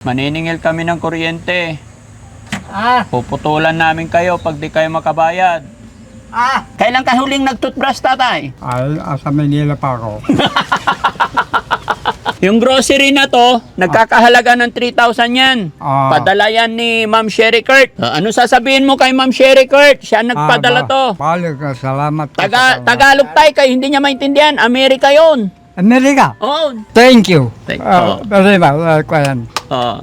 Maniningil kami ng kuryente. Ah, Puputulan namin kayo pag di kayo makabayad. Kailan ka huling nag-toothbrush, tatay? ay, sa Manila pa ako. Yung grocery na to, nagkakahalaga ng 3,000 yan. Padala yan ni Ma'am Sherry Kurt. Ano sasabihin mo kay Ma'am Sherry Kurt? Siya nagpadala to. Balik, salamat. Tagalog tayo kay hindi niya maintindihan. Amerika yon. Amerika, Oh. thank you. Thank- Very much, Kuyan. Oh.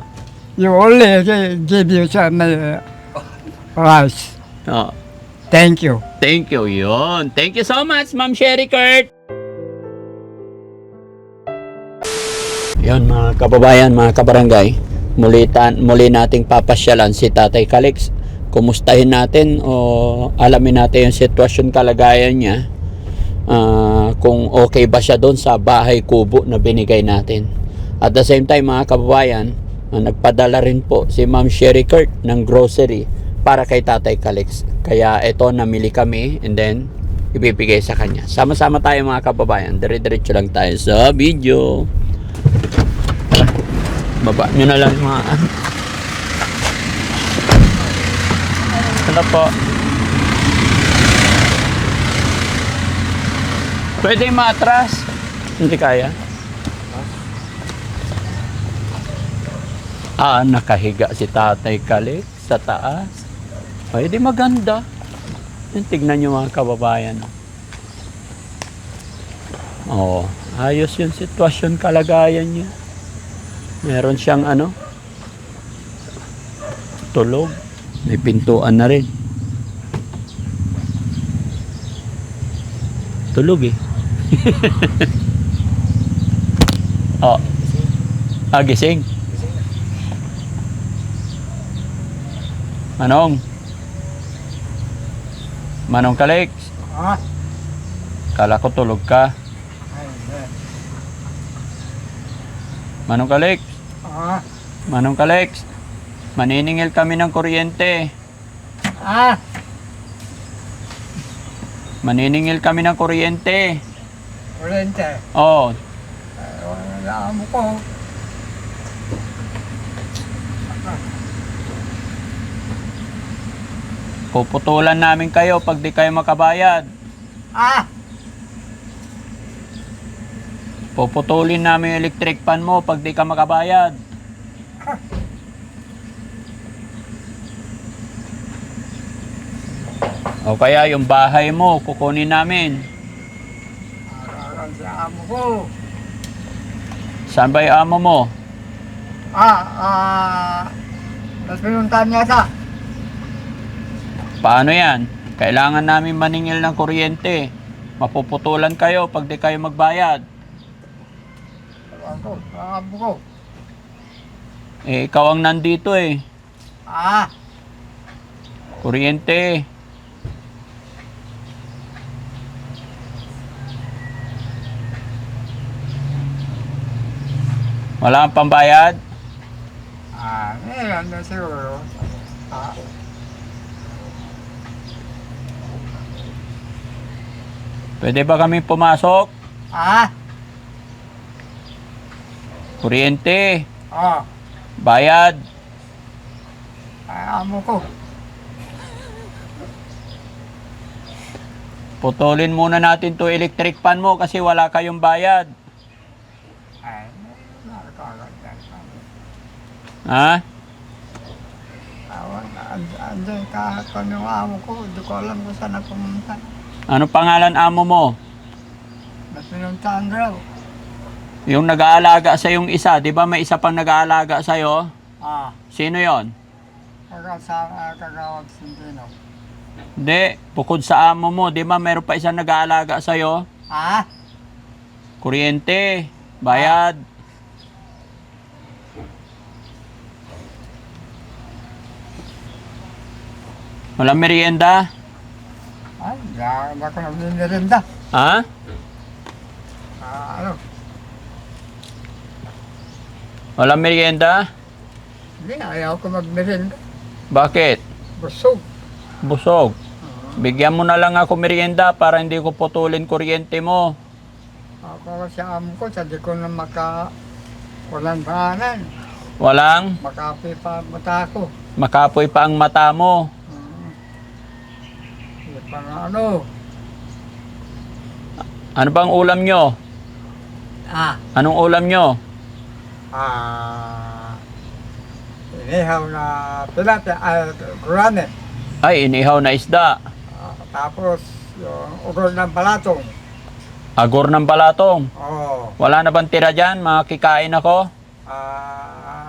You only give you some rice. Oh. Thank you. Thank you yun. Thank you so much, Ma'am Sherry Kurt. Yun mga kababayan, mga kabarangay, muli nating papasyalan si Tatay Calix. Kumustahin natin o alamin natin yung sitwasyon, kalagayan niya. Kung okay ba siya doon sa bahay kubo na binigay natin. At the same time mga kababayan, nagpadala rin po si Ma'am Sherry Kurt ng grocery para kay Tatay Calix. Kaya ito, namili kami and then ibibigay sa kanya. Sama-sama tayo mga kababayan. Dire-diretso lang tayo sa video. Baba nyo na lang mga Ano po? Pwede matras? Hindi kaya? Nakahiga si Tatay Calix sa taas. Ay, di maganda. Tignan nyo mga kababayan. Ayos yung sitwasyon, kalagayan niya. Meron siyang tulog. May pintuan na rin. Tulog eh. Gising. Manong Calix. Kala ko tulog ka. Manong Calix. Manong Calix. Maniningil kami ng kuryente. Maniningil kami ng kuryente. Kuryente. Oo. Wala mo ko. Puputulan namin kayo pag di kayo makabayad. Puputulin namin yung electric pan mo pag di ka makabayad. O kaya yung bahay mo, kukunin namin. Sa amo ko. Saan ba yung amo mo? Tapos pinuntahan niya sa. Paano yan? Kailangan namin maningil ng kuryente. Mapuputulan kayo pag di kayo magbayad. Amo ko. Ikaw ang nandito eh. Kuryente. Wala kang pambayad? Meron na siguro. Pwede ba kami pumasok? Kuryente. Bayad. Amo ko. Putulin muna natin to electric pan mo kasi wala kayong bayad. Ha? Andiyan kahapon yung amo ko. Hindi ko alam kung saan na pumunta. Ano pangalan amo mo? Pinuntahan raw. Yung nag-aalaga sa yung isa, di ba may isa pang nag-aalaga sa iyo? Sino 'yon? Kagawad Sintino. Hindi, bukod sa amo mo, di ba meron pa isang nag-aalaga sa iyo? Kuryente, bayad. Walang merienda? Hindi ako nagmimirinda. Ha? Walang merienda? Hindi, ayaw ko magmerienda. Bakit? Busog. Busog. Bigyan mo na lang ako merienda para hindi ko putulin kuryente mo. Ako kasi amo ko, sa di ko na walang pangalan. Walang Makapi pa ang mata ko. makapoy pa ang mata mo. Hindi pa nga ano. Ano bang ulam nyo? Anong ulam nyo? Inihaw na tilapia, gurane. Ay, inihaw na isda. Tapos, yung ugol ng balatong. Agor ng balatong. Oo. Wala na bang tira dyan? Makikain ako?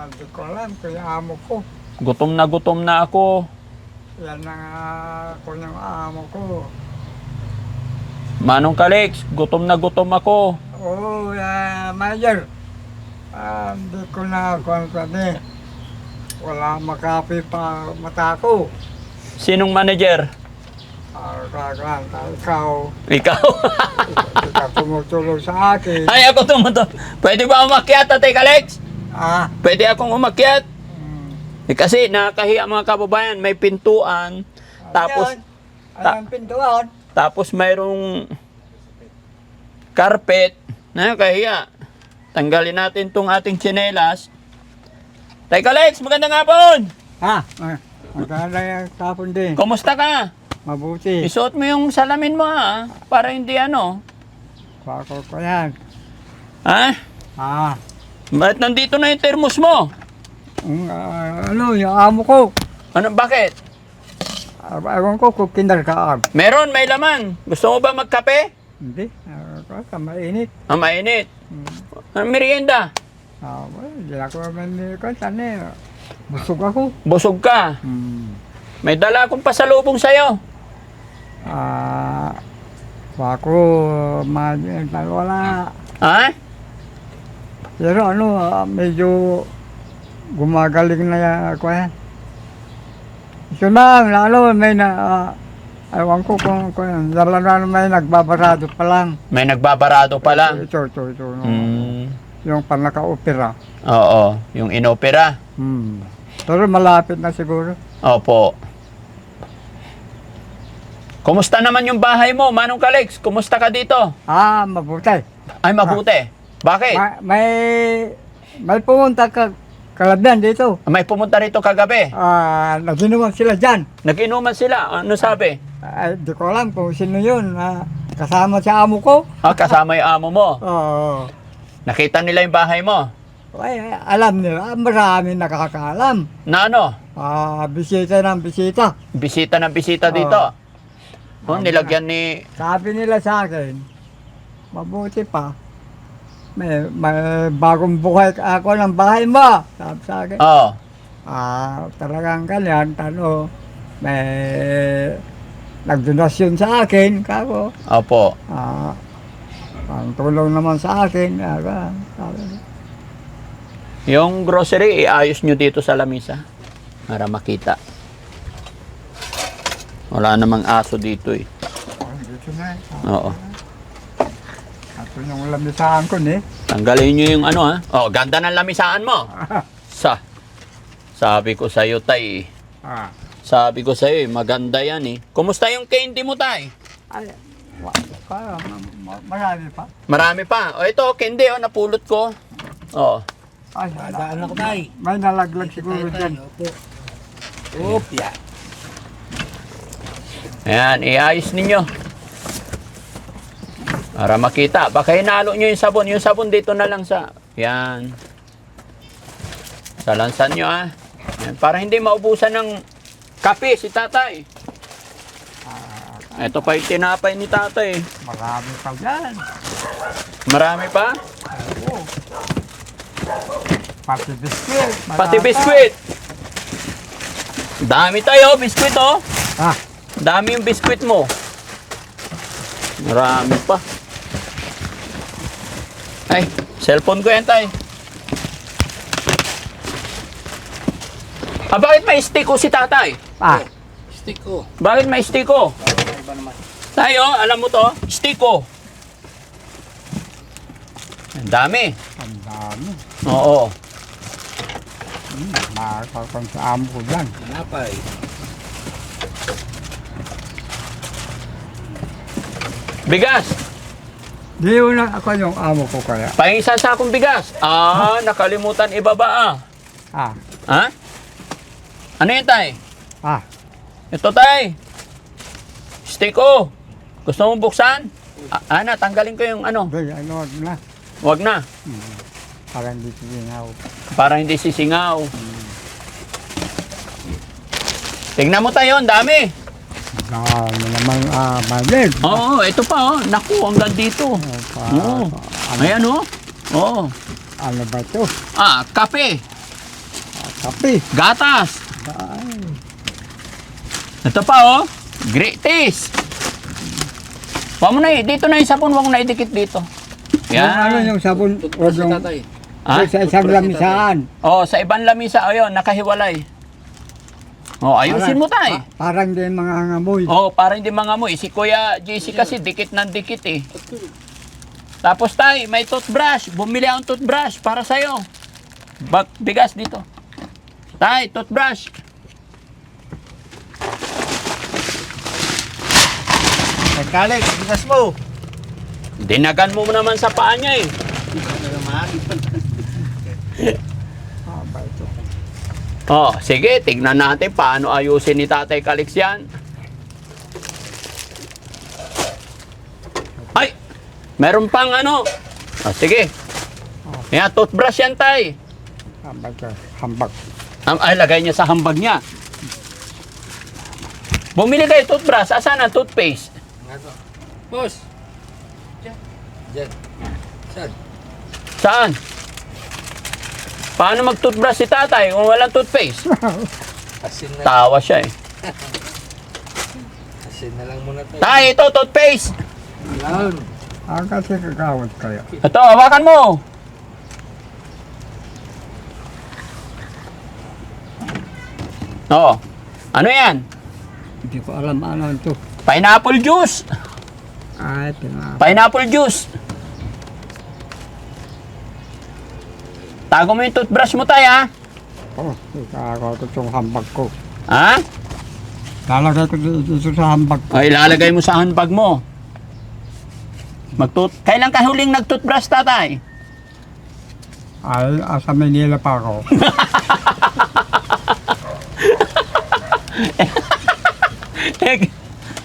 Hindi ko alam, kaya amo ko. Gutom na ako. Yan ang ako ng amo ko. Manong Kalix, gutom na gutom ako. Oo, Mayor. Hindi ko na kontrani. Wala makapi pa mata ko. Sinong manager? Kaglan, ikaw. Ikaw. Ikaw tumutulong sa akin. Ay, ako tumuto. Pwede ba umakyat, Tatay Kalix? Pwede akong umakyat? Kasi nakakahiya mga kababayan, may pintuan. Tapos, Ayan, pintuan. tapos mayroong carpet. Nakakahiya. Tanggalin natin tong ating tsinelas. Tay Kalix, magandang hapon! Maganda yung tapon din. Kumusta ka? Mabuti. Isuot mo yung salamin mo ha, para hindi ano. Bako ko yan. Ha? Ba't nandito na yung termos mo? Yung amo ko. Ano, bakit? Ewan ko kung kinarkaan. Meron, may laman. Gusto mo ba magkape? Hindi. Mainit. Mainit. Merienda. Hindi ako naman busog ako. Busog ka. May dala akong pasalubong sa'yo. Bako, wala. Ha? Pero medyo gumagaling na ako yan. Ito lang, lalo may ewan ko kung lalo na may nagbabarado pa lang. May nagbabarado pa lang. Ito. Yung panaka-opera. Oo, yung inopera. Pero malapit na siguro. Opo. Kumusta naman yung bahay mo, Manong Kalix? Kumusta ka dito? Mabuti. Ay, mabuti. Bakit? May pumunta kalabihan dito. May pumunta rito kagabi. Naginuman sila dyan. Nag-inuman sila. Ano sabi? Di ko alam kung sino yun. Kasama sa amo ko. Kasama yung amo mo. Oo. Nakita nila yung bahay mo. Alam nila, marami nakakaalam. Na ano? Bisita ng bisita. Bisita ng bisita dito. Nilagyan ni... Sabi nila sa akin, mabuti pa. May bagong buhay ako ng bahay mo. Sabi sa akin. Oo. Talagang ganyan, may nagdonasyon sa akin, kako. Opo. Ang tulong naman sa akin. Yung grocery, iayos nyo dito sa lamisa. Para makita. Wala namang aso dito eh. Dito na. Oo. Ito yung lamisaan ko eh. Tanggalin nyo yung ano ha. Ganda ng lamisaan mo. Sabi ko sa'yo, tay. Sabi ko sa'yo, maganda yan eh. Kumusta yung candy mo, tay? Marami pa. Marami pa. Ito, candy, napulot ko. Daan ako tay. May nalaglag siguro dyan. Opya. Ayan, iayos ninyo. Para makita. Baka hinalo nyo yung sabon. Yung sabon dito na lang sa... Yan. Salansan nyo ah. Yan. Para hindi maubusan ng kape si tatay. Ito pa yung tinapay ni tatay. Marami pa dyan. Marami pa? Oo. Pati biskwit. Pati biskwit. Dami tayo, biskwit oh. Dami yung biskwit mo. Marami pa. Ay, cellphone ko yan tay. Bakit may stiko si tatay? Stick ko. Bakit may stiko? Iba naman. Tayo, alam mo to? Stiko. Ang dami. Ang dami. Oo. Makakakang sa amo ko dyan. Napay. Bigas. Di yun na ako yung amo ko kaya. Pahing isa sa akong bigas. Nakalimutan ibaba ah. Ah, Ha? Ano yun, tay? ah. Ito, tay. Stick ko. Gusto mo buksan? Ana, tanggalin ko yung ano. Doy, ano na. Wag na. Parang di singaw. Para hindi sisingaw. Tingnan mo tayo, ang dami. Ano naman, malig. Oo, ito pa, oh. Naku, hanggang dito. Oo. Ayan, oh. Oo. Ano ba ito? Kape. Kape. Gatas. Ay. Ito pa, oh. Great taste. Huwag mo na dito na yung sabon, huwag mo na idikit dito. Yan. Ano yung sabon? O Toothbrush si yung tatay. sa isang lamisaan. Oh, sa ibang lamisa, ayun, nakahiwalay. Oh, ayusin mo tay. Parang din mga ngamoy. Oh, para hindi mangamoy. Si Kuya JC kasi dikit ng dikit eh. Tapos tay, may toothbrush. Bumili akong toothbrush para sa'yo. Bigas dito. Tay, toothbrush. Kalik, bigas mo. Dinagan mo naman sa paa niya eh. Ah, ba ito? Oh, sige, tignan natin paano ayusin ni Tatay Kalix yan. Ay, meron pang ano. Sige. Yan, toothbrush yan, tay. Ah, ba ito? Hambag. Ay, lagay niya sa hambag niya. Bumili kayo toothbrush. Asan ang toothpaste? Boss. Diyan. Saan? Saan? Paano mag-toothbrush si tatay kung walang toothpaste? Asin na. Tawa siya eh. Asin na lang muna tayo. Tay, ito, toothpaste. Yan. Ah, kasi kagawad kaya. Ito, hawakan mo. Oo. Ano yan? Hindi ko alam ano ito. Pineapple juice. Ay, pinaka. Pineapple juice. Tago mo yung toothbrush mo, tay, ha? Oh, ikakaw ko itong hambag ko. Ha? Lalagay ko dito sa hambag ko. O, ilalagay mo sa handbag mo. Kailan ka huling nag-toothbrush, tatay? Ay, sa Manila pa ako.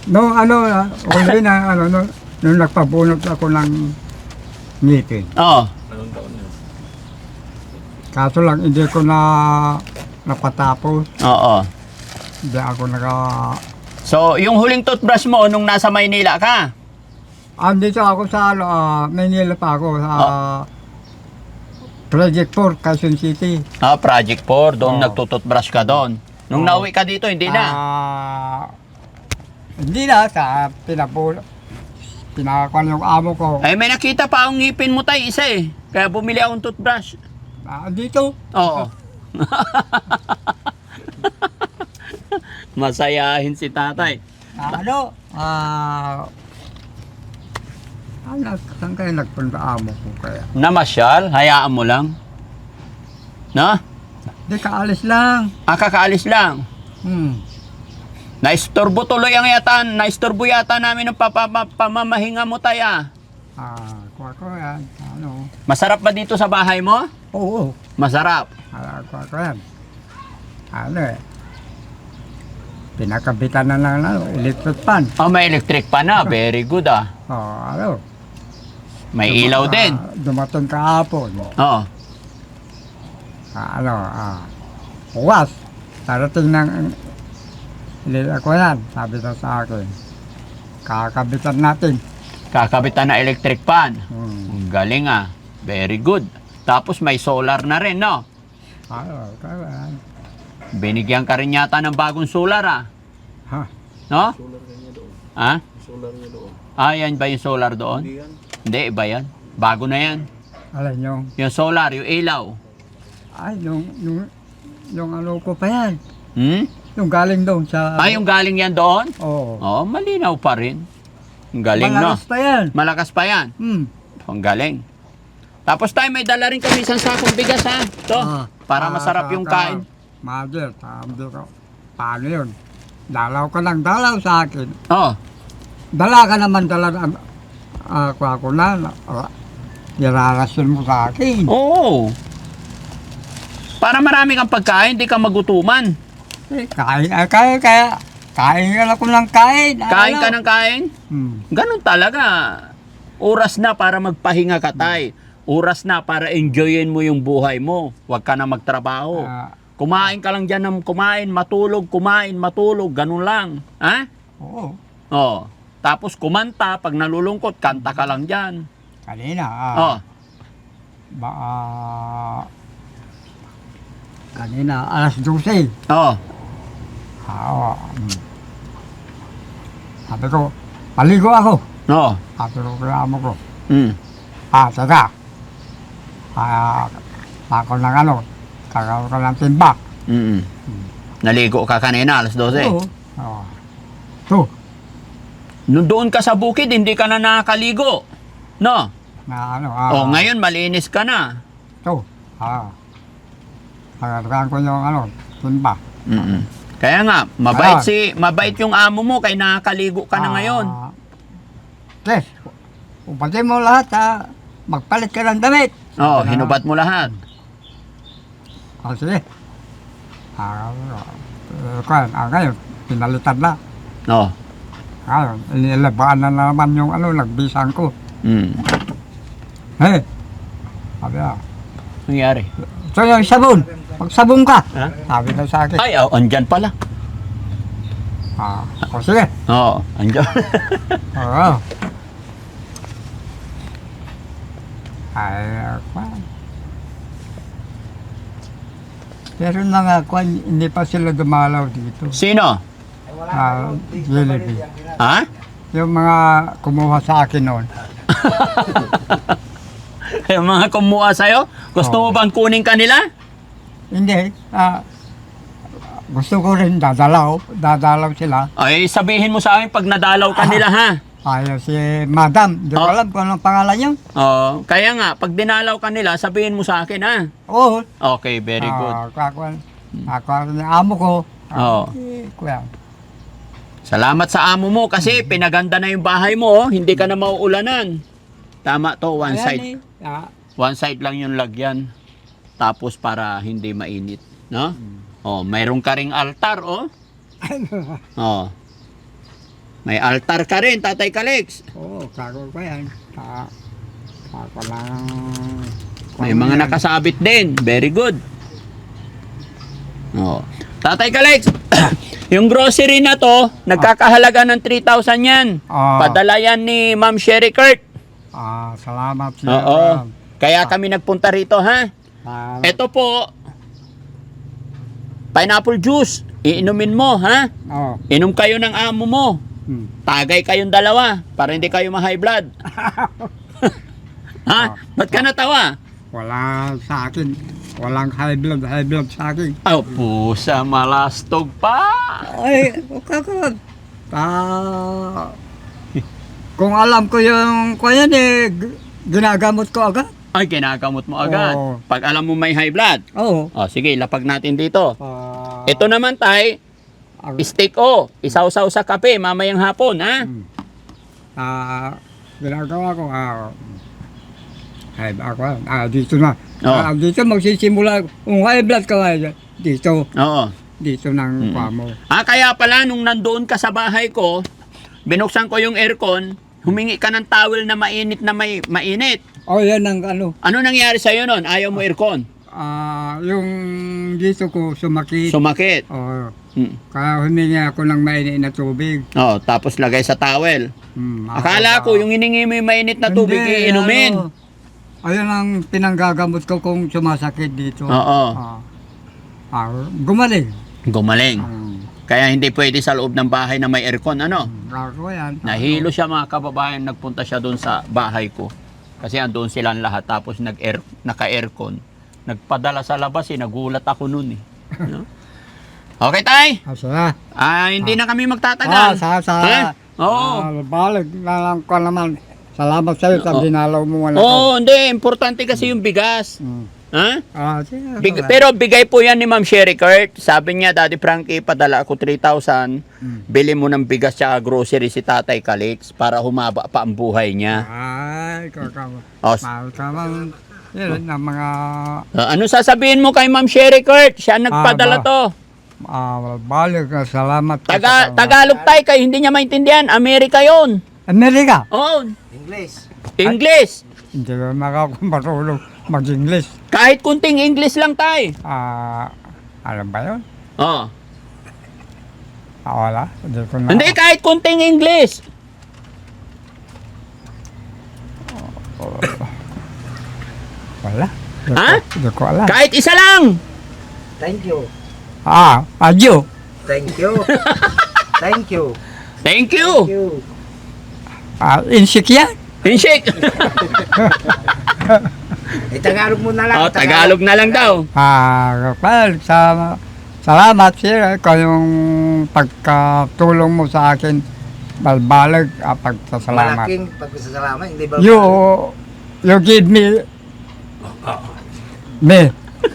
Nung ano, uli na, ano, nung nagpabunot ako ng ngipin. Oo. Anong taon na? Kaso lang, hindi ko na napatapos. Oo. Hindi ako So, yung huling toothbrush mo nung nasa Maynila ka? Andito ako sa, Manila pa ako, sa Project 4, Quezon City. Project 4. Doon Oo. nagtutoothbrush ka doon. Nung Oo. nauwi ka dito, hindi na. Hindi na, sa pinakakuan yung amo ko. Ay, may nakita pa akong ngipin mo, tay, isa eh. Kaya bumili akong toothbrush. Dito. Oo. Masayahin si tatay. Saan kayo nagpunta amo ko kaya? Namasyal, hayaan mo lang. No? Di kaalis lang. Kakaalis lang. Naistorbo tuloy ang naistorbo yata namin ng pamamahinga mo, tay, ah. Kuha ko yan. Ano? Masarap ba dito sa bahay mo? Oo. Masarap. Kuha ko yan. Ano eh. Pinakabitan na lang electric fan. Oh, may electric pa na. Very good, ah. Ano? May ilaw din. Dumating kahapon. Oo. Bukas. Darating ng ako yan. Sabi na sa akin. Kakabitan natin. Kakabitan na electric fan. Hmm. Ang galing, ah. Very good. Tapos may solar na rin, no? Kaya. Binigyan ka rin yata ng bagong solar, ah. Ha? No? Solar niya doon. Ha? Solar niya doon. Yan ba yung solar doon? Hindi yan. Hindi, iba yan. Bago na yan. Alin yung... Yung solar, yung ilaw. Ay, yung ano ko pa yan. Hmm? Yung galing doon sa... Yung galing yan doon? Oo. Oh, malinaw pa rin. Ang galing, no? Malakas pa yan. Malakas pa yan. Ang galing. Tapos tayo, may dala rin kami isang sakong bigas, ha? Ito, para masarap yung kain. Mother, sabi ko, paano yun? Dalaw ka lang, dalaw sa akin. Oh, Dala ka naman, kuha ko na, irarasyon mo sa akin. oo. Para marami kang pagkain, hindi ka magutuman. Kain ka na ko ng kain. Kain ka ng kain? Hmm. Ganun talaga. Oras na para magpahinga ka, tay. Oras na para enjoyin mo yung buhay mo. Huwag ka na magtrabaho. Kumain ka lang dyan ng kumain, matulog, ganun lang. Ha? Oo. Oh. Tapos kumanta, pag nalulungkot, kanta ka lang dyan. Kanina, Oh. Kanina, alas 12. Oh. Oo. Sabi ko, paligo ako. Oh. Sabi ko, kaya ko. Mm. Teka. Ako ng kagawa ko ng timba. Mm. Naligo ka kanina, alas 12. Oo. Oo. So, Nung doon ka sa bukid, hindi ka na nakakaligo. No? na Ngayon malinis ka na. So, kagawa ko yung timba. Mm. Kaya nga, mabait yung amo mo kaya nakakaligo ka na ngayon. Yes. Upatin mo lahat, magpalit ka ng damit. Hinubat mo lahat. Sige. Ngayon, pinalitan na. Oh. Ngayon, inilabaan na naman yung nagbisan ko. Mm. Sabi Nangyari? so yung sabon, magsabon ka. Ha? Sabi na sa akin. Ay, andyan pala. Sige. Oo, andyan. Oo. Pero hindi pa sila dumalaw dito. Sino? Jollibee. Ha? Yung mga kumuha sa akin noon. Yung mga kumuha sa'yo? Gusto mo bang kunin kanila? Hindi. Gusto ko rin dadalaw sila. Ay, sabihin mo sa akin pag nadalaw kanila, ha? Ayaw si Madam. Hindi ko alam kung anong pangalan niya. Kaya nga, pag dinalaw kanila, sabihin mo sa akin, ha? Oo. Okay, very good. Ako ang amo ko. Oo. Kuya. Salamat sa amo mo kasi pinaganda na yung bahay mo, oh. Hindi ka na mauulanan. Tama to, one side. One side lang yung lagyan. Tapos para hindi mainit, no? Mayroon ka ring altar, oh. May altar ka rin, Tatay Kalex. Oo, kago ko yan. Ako lang. May mga nakasabit din. Very good. Tatay Kalex, yung grocery na to, nagkakahalaga ng 3,000 yan. Padala yan ni Ma'am Sherry Kurt. Salamat siya. Oo. Kaya kami nagpunta rito, ha? Ito po, pineapple juice. Iinumin mo, ha? Inom kayo ng amo mo. Tagay kayong dalawa para hindi kayo ma-high blood. Ha? Ba't ka natawa? Wala sa akin. Walang high blood sa akin. Pusa, malastog pa. Ay, kung alam ko yung kaya ginagamot ko agad. Ay, kinakamot mo agad. Oo. Pag alam mo may high blood. Oo. Sige, lapag natin dito. Ah, Ito naman tay, steak isaw-saw sa kape mamayang hapon, ha? ginagawa ko, dito na. Oo. Dito magsisimula, kung high blood ka dito, Oo. dito ng kwa mo. Kaya pala nung nandoon ka sa bahay ko, binuksan ko yung aircon, humingi ka ng towel na mainit na mainit. Yan ang Ano nangyari sa'yo nun? Ayaw mo aircon? yung dito ko sumakit. Sumakit. Kaya humingi ako ng mainit na tubig. Tapos lagay sa towel. Akala ko yung hiningi mo yung mainit na tubig, iinumin. Ayun ang pinanggagamot ko kung sumasakit dito. Oo. Gumaling. Gumaling. Kaya hindi pwede sa loob ng bahay na may aircon, ano? Ako yan. Nahilo siya mga kababayan, nagpunta siya doon sa bahay ko. Kasi andun silang lahat, tapos naka-aircon. Nagpadala sa labas nagulat ako noon eh. No? Okay tay? Hindi na kami magtatagal. Balik na lang ko naman. Salamat sa'yo sa dinalaw mo. Hindi. Importante kasi yung bigas. Ha? Sige. Pero bigay po yan ni Ma'am Sherry Kurt. Sabi niya, Daddy Frankie, padala ako 3,000. Bili mo ng bigas tsaka grocery si Tatay Kalex para humaba pa ang buhay niya. Ay, Yun ang mga Ano sasabihin mo kay Ma'am Sherry Kurt? Siya ang nagpadala ba- to. balik na salamat. po sa- Tagalog tayo kayo, hindi niya maintindihan. Amerika yon. Amerika. Oo. English. English. Hindi ko marunong mag-English. Kahit kunting English lang tayo. Alam ba yun? Oo. Wala. Hindi ko na. Hindi, kahit kunting English. Wala. Ha? Hindi ko alam. Kahit isa lang. Thank you. Adyo. Thank you. Thank you. Thank you. Thank you. Insik yan. Handshake. Tagalog mo na lang. Oh, Tagalog na lang daw. Well, salamat sir kung yung pagkatulong mo sa akin. Balbalag pagsasalamat. Malaking pagpasalamat. Hindi ba? You give me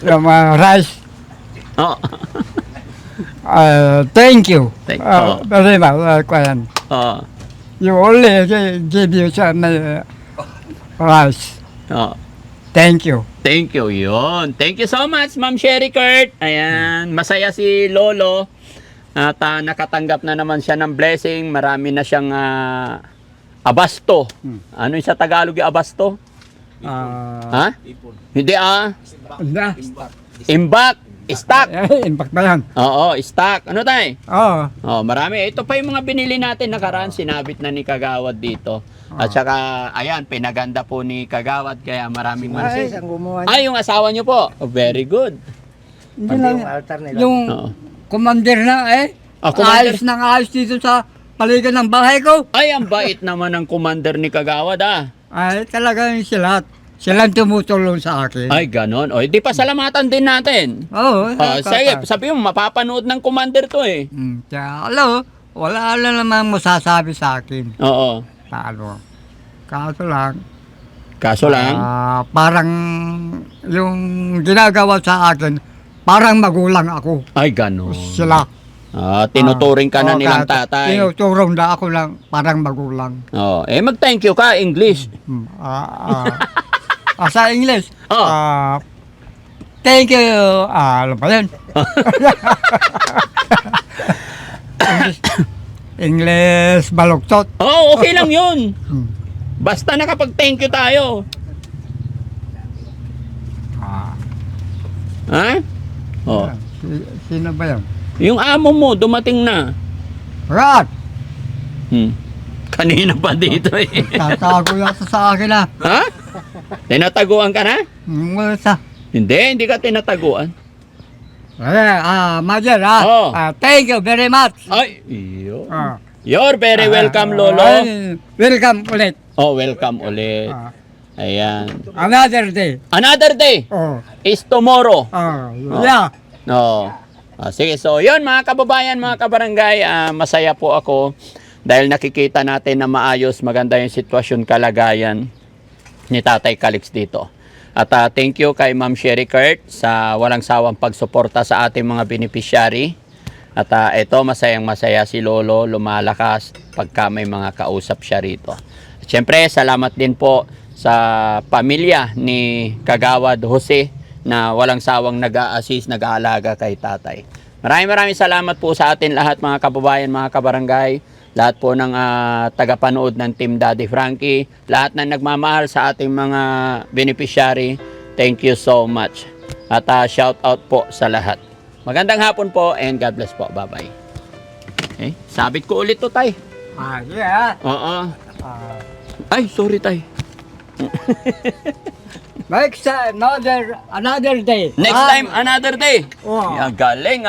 yung rice. Oh. Thank you. Oh. Very much. Oh. You only give you some rice. Oh. Thank you. Thank you, yun. Thank you so much, Ma'am Sherry Kurt. Ayan, masaya si Lolo. At nakatanggap na naman siya ng blessing. Marami na siyang abasto. Ano yung sa Tagalog yung abasto? Ha? Ipon. Hindi Na. Imbak. Stock. Impact ba yan? Oo, stock. Ano tayo? Oo. Oh, marami. Ito pa yung mga binili natin nakaraan. Sinabit na ni Kagawad dito. At saka, ayan, pinaganda po ni Kagawad. Kaya maraming Marcis ang gumawa niya. Ay, yung asawa niyo po. Oh, very good. Hindi Pati lang. yung altar nila. Yung Oo. commander na Commander. ayos ng ayos dito sa paligid ng bahay ko. Ay, ang bait naman ng commander ni Kagawad Ay, talagang silang tumutulong sa akin. Ay, ganon. O, di pa salamatan din natin. Oo. Sige, sabi mo, mapapanood ng commander to eh. Kaya, wala namang masasabi sa akin. Oo. Kaso lang, Kaso lang, parang yung ginagawa sa akin, parang magulang ako. ay ganon. Sila. Tinuturing ka na nilang kahit tatay. Tinuturong na ako lang, parang magulang. Mag-thank you ka, English. Sa English, Oh. thank you, ano ba yun? English baluktot. Okay lang yun. Basta nakapag-thank you tayo. Ha? Oh. Sino ba yun? Yung amo mo, dumating na. Rat! Kanina pa dito eh. Tatago yata sa akin Ha? Tinataguan ka na? Sa Hindi ka tinataguan. Mother, Oh. thank you very much. Ay, iyo. You're very welcome, Lolo. Welcome ulit. Oh, welcome ulit. Ayan. Another day. Another day is tomorrow. Yeah. No. Sige, so yun mga kababayan, mga kabarangay, masaya po ako dahil nakikita natin na maayos, maganda yung sitwasyon, kalagayan ni Tatay Calix dito. At thank you kay Ma'am Sherry Kurt sa walang sawang pagsuporta sa ating mga beneficiary. At ito, masayang masaya si Lolo, lumalakas pagka may mga kausap siya rito. At syempre, salamat din po sa pamilya ni Kagawad Jose na walang sawang nag-a-assist, nag-aalaga kay tatay. Maraming salamat po sa atin lahat mga kababayan, mga kabarangay, lahat po ng tagapanood ng Team Daddy Frankie, lahat na nagmamahal sa ating mga beneficiary. Thank you so much. At shout out po sa lahat. Magandang hapon po and God bless po. Bye-bye. Okay, sabit ko ulit to, tay. Yeah. Oo. Ay, sorry, tay. Next time, another day. Next time, another day. Oh. Galing